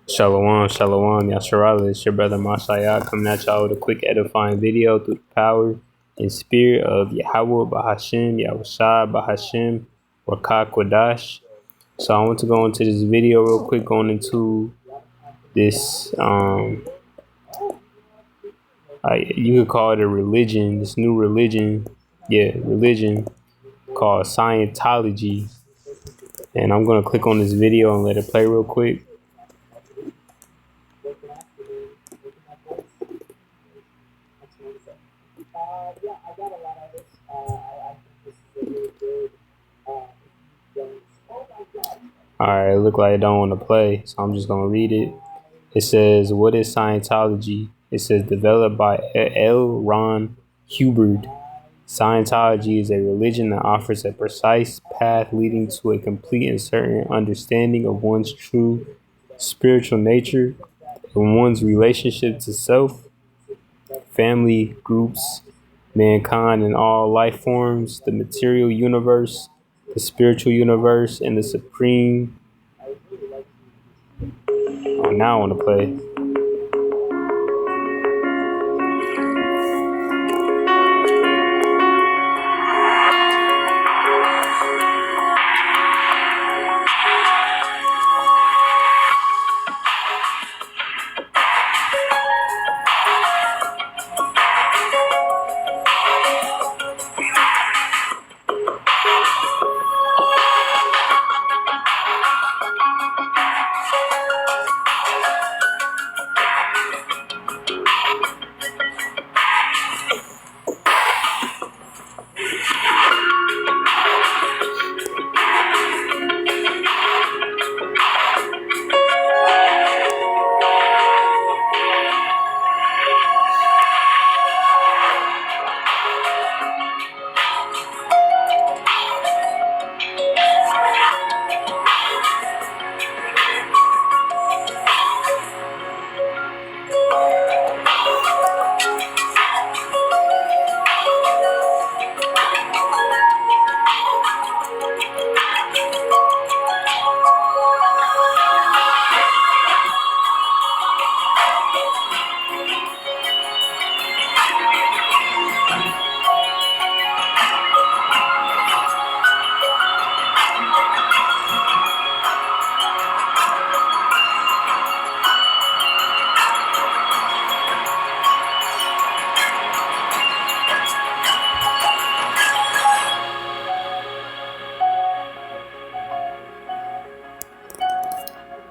Shalom, shalom, Yasharala. It's your brother Mashayah coming at y'all with a quick edifying video through the power and spirit of Yahweh Bahashim, Yahushua Bahashim, Wakak Wadash. So I want to go into this video real quick, going into this, you could call it a religion, this new religion, religion called Scientology. And I'm going to click on this video and let it play real quick. Alright, it look like I don't want to play, so I'm just going to read it. It says, what is Scientology? It says, developed by L. Ron Hubbard. Scientology is a religion that offers a precise path leading to a complete and certain understanding of one's true spiritual nature and one's relationship to self, family, groups, mankind, and all life forms, the material universe, the spiritual universe, and the supreme. Oh, now I want to play.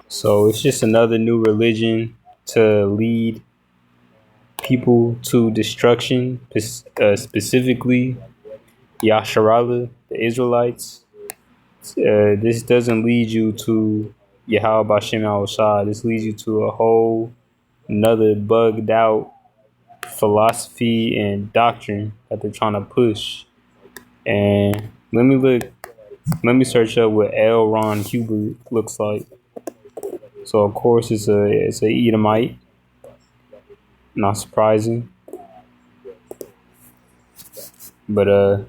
So it's just another new religion to lead people to destruction, specifically Yasharala, the Israelites. This doesn't lead you to Yahweh Bashem al-Shah. This leads you to a whole another bugged out philosophy and doctrine that they're trying to push. And let me search up what L. Ron Hubbard looks like. So of course it's a Edomite. Not surprising. But it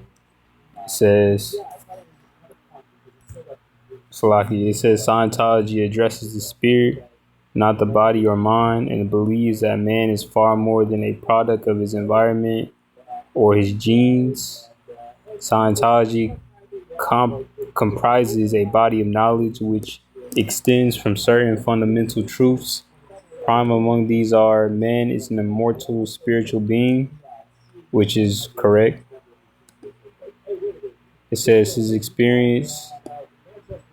says Scientology addresses the spirit, not the body or mind, and believes that man is far more than a product of his environment or his genes. Scientology comprises a body of knowledge which extends from certain fundamental truths. Prime among these are man is an immortal spiritual being, which is correct. It says his experience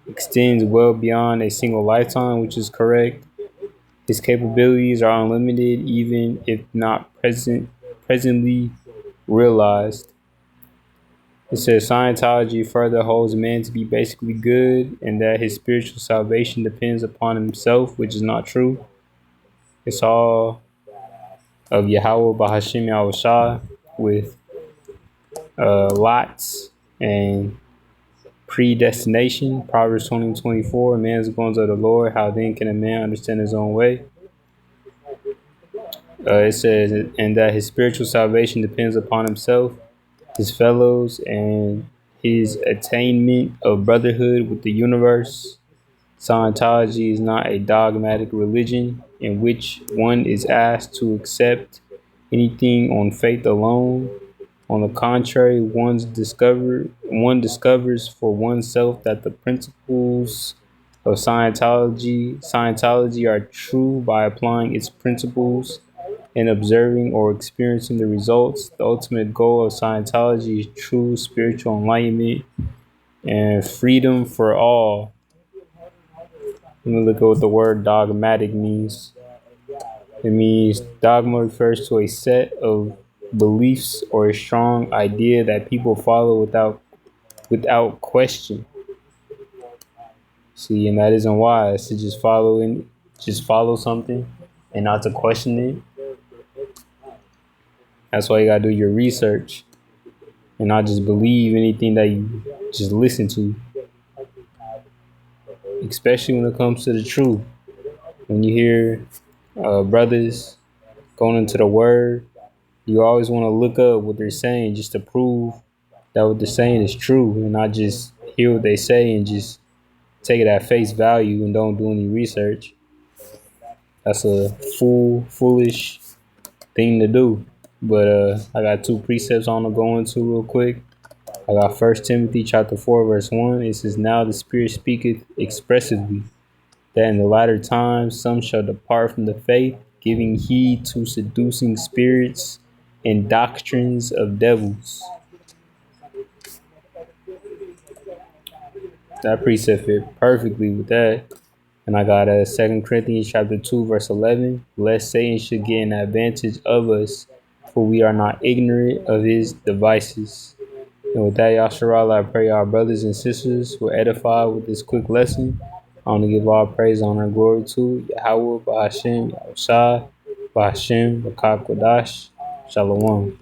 extends well beyond a single lifetime, which is correct. His capabilities are unlimited, even if not presently realized. It says Scientology further holds man to be basically good and that his spiritual salvation depends upon himself, which is not true. It's all of Yahweh Bahashim Yahushua with lots and predestination. Proverbs 20:24. Man is going to the Lord. How then can a man understand his own way? It says, and that his spiritual salvation depends upon himself, his fellows, and his attainment of brotherhood with the universe. Scientology is not a dogmatic religion in which one is asked to accept anything on faith alone. On the contrary, one discovers for oneself that the principles of Scientology are true by applying its principles and observing or experiencing the results. The ultimate goal of Scientology is true spiritual enlightenment and freedom for all. Let me look at what the word dogmatic means. It means dogma refers to a set of beliefs or a strong idea that people follow without question. See, and that isn't wise to just follow something and not to question it. That's why you gotta do your research and not just believe anything that you just listen to. Especially when it comes to the truth. When you hear brothers going into the word, you always want to look up what they're saying just to prove that what they're saying is true and not just hear what they say and just take it at face value and don't do any research. That's a foolish thing to do. But I got two precepts I want to go into real quick. I got 1 Timothy chapter 4 verse 1. It says, "Now the Spirit speaketh expressively, that in the latter times some shall depart from the faith, giving heed to seducing spirits and doctrines of devils." That precept fit perfectly with that. And I got 2 Corinthians chapter 2 verse 11. "Lest Satan should get an advantage of us, for we are not ignorant of his devices." And with that, Yasharal, I pray our brothers and sisters were edified with this quick lesson. I want to give all praise, honor, and glory to Yahweh, Bahashem, Yahushua, Bahashem, Bakak Kodash, Shalom.